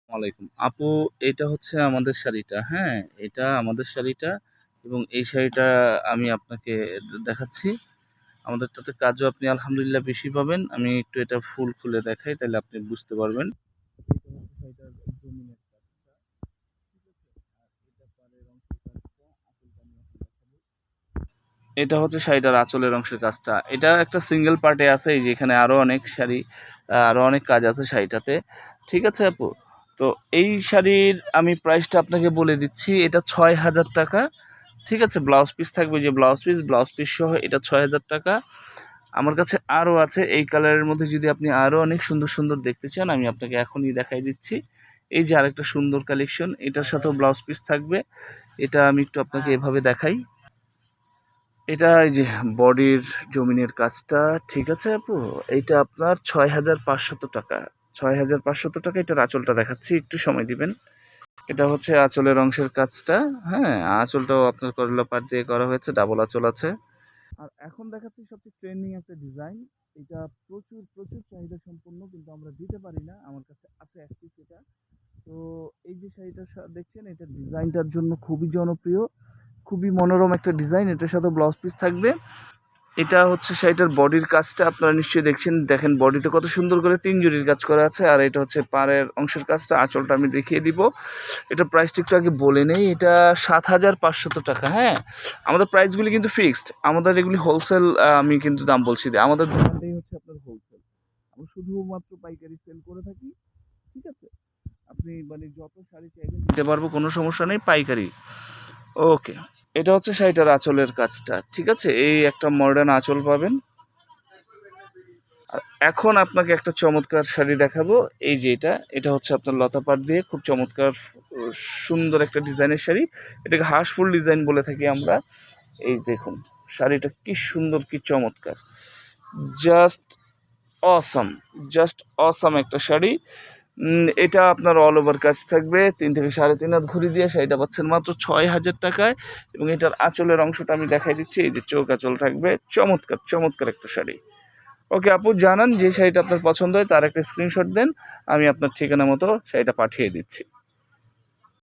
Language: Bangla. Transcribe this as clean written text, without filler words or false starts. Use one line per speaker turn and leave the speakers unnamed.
ওয়ালাইকুম। আপু, এটা হচ্ছে আমাদের শাড়িটা, হ্যাঁ? এটা আমাদের শাড়িটা এবং এই শাড়িটা আমি আপনাকে দেখাচ্ছি। আমাদেরটাতে কাজও আপনি আলহামদুলিল্লাহ বেশি পাবেন। আমি একটু এটা ফুল খুলে দেখাই তাহলে আপনি বুঝতে পারবেন। এটা হচ্ছে শাড়িটার জমিনের কাজটা, ঠিক আছে? আর এটা পাড়ের অংশের কাজটা, আঁচলটা আমি এখন দেখাবো। এটা হচ্ছে শাড়িটার আঁচলের অংশের কাজটা। এটা একটা সিঙ্গেল পার্টে আছে, এই যে এখানে আরো অনেক শাড়ি, আরো অনেক কাজ আছে শাড়িটাতে। ঠিক আছে আপু? তো এই শাড়ির আমি প্রাইসটা আপনাকে বলে দিচ্ছি। এটা ৬,০০০ টাকা। ঠিক আছে? ব্লাউজ পিস থাকবে, যে ব্লাউজ পিস সহ এটা ৬,০০০ টাকা। আমার কাছে আরো আছে এই কালারের মধ্যে, যদি আপনি আরো অনেক সুন্দর, সুন্দর দেখতে চান আমি আপনাকে এখনই দেখাই দিচ্ছি। এই যে আরেকটা সুন্দর কালেকশন, এটার সাথেও ব্লাউজ পিস থাকবে। এটা আমি একটু আপনাকে এভাবে দেখাই। এটা এই যে বডির জমিনের কাজটা, ঠিক আছে আপু? এইটা আপনার ৬,৫০০ টাকা। ৬,৫০০ টাকা। এটার আঁচলটা দেখাচ্ছি, একটু সময় দিবেন। এটা হচ্ছে আঁচলের অংশের কাজটা, হ্যাঁ? আঁচলটাও আপনার করলা পাট দিয়ে করা হয়েছে, ডাবল আঁচল আছে। আর এখন দেখাচ্ছি সবচেয়ে ট্রেন্ডিং একটা ডিজাইন। এটা প্রচুর, প্রচুর চাহিদা সম্পন্ন, কিন্তু আমরা দিতে পারি না। আমার কাছে আছে এক পিস এটা। তো এই যে শাড়িটা দেখছেন, এটা ডিজাইনটার জন্য খুবই জনপ্রিয়। খুবই মনোরম একটা ডিজাইন। এটার সাথে ব্লাউজ পিস থাকবে। এটা হচ্ছে শাড়িটার বডির কাজটা, আপনারা নিশ্চয়ই দেখছেন। দেখেন বডিতে কত সুন্দর করে ৩ জরির কাজ করা আছে। আর এটা হচ্ছে পাড়ের অংশের কাজটা, আঁচলটা আমি দেখিয়ে দিব। এটার প্রাইসটা একটু আগে বলে নেই। এটা ৭,৫০০ টাকা, হ্যাঁ? আমাদের প্রাইসগুলি কিন্তু ফিক্সড। আমাদের এগুলি হোলসেল, আমি কিন্তু দাম বলছি না। আমাদের দোকানটাই হচ্ছে আপনার হোলসেল। আমরা শুধুমাত্র পাইকারি সেল করে থাকি। ঠিক আছে? আপনি মানে যত শাড়ি চাইবেন দিতে পারবো, কোনো সমস্যা নেই, পাইকারি। ওকে। এটা হচ্ছে শাড়িটার আঁচলের কাজটা, ঠিক আছে? এই একটা মডার্ন আঁচল পাবেন। আর এখন আপনাকে একটা চমৎকার শাড়ি দেখাবো। এই যে এটা হচ্ছে আপনার লতা পাট দিয়ে খুব চমৎকার সুন্দর একটা ডিজাইনের শাড়ি। এটাকে হাঁসফুল ডিজাইন বলে থাকি আমরা। এই দেখুন শাড়িটা কি সুন্দর, কি চমৎকার! জাস্ট অসাম, জাস্ট অসাম একটা শাড়ি। এটা আপনার অল ওভার কাজ থাকবে। ৩ থেকে ৩.৫ হাত ঘুরি দিয়ে শাড়িটা পাচ্ছেন মাত্র ৬,০০০ টাকায়। এবং এটার আঁচলের অংশটা আমি দেখাই দিচ্ছি। এই যে চোখ আঁচল থাকবে। চমৎকার, চমৎকার একটা শাড়ি। ওকে আপু, জানান যে শাড়িটা আপনার পছন্দ হয়, তার একটা স্ক্রিনশট দেন। আমি আপনার ঠিকানা মতো শাড়িটা পাঠিয়ে দিচ্ছি।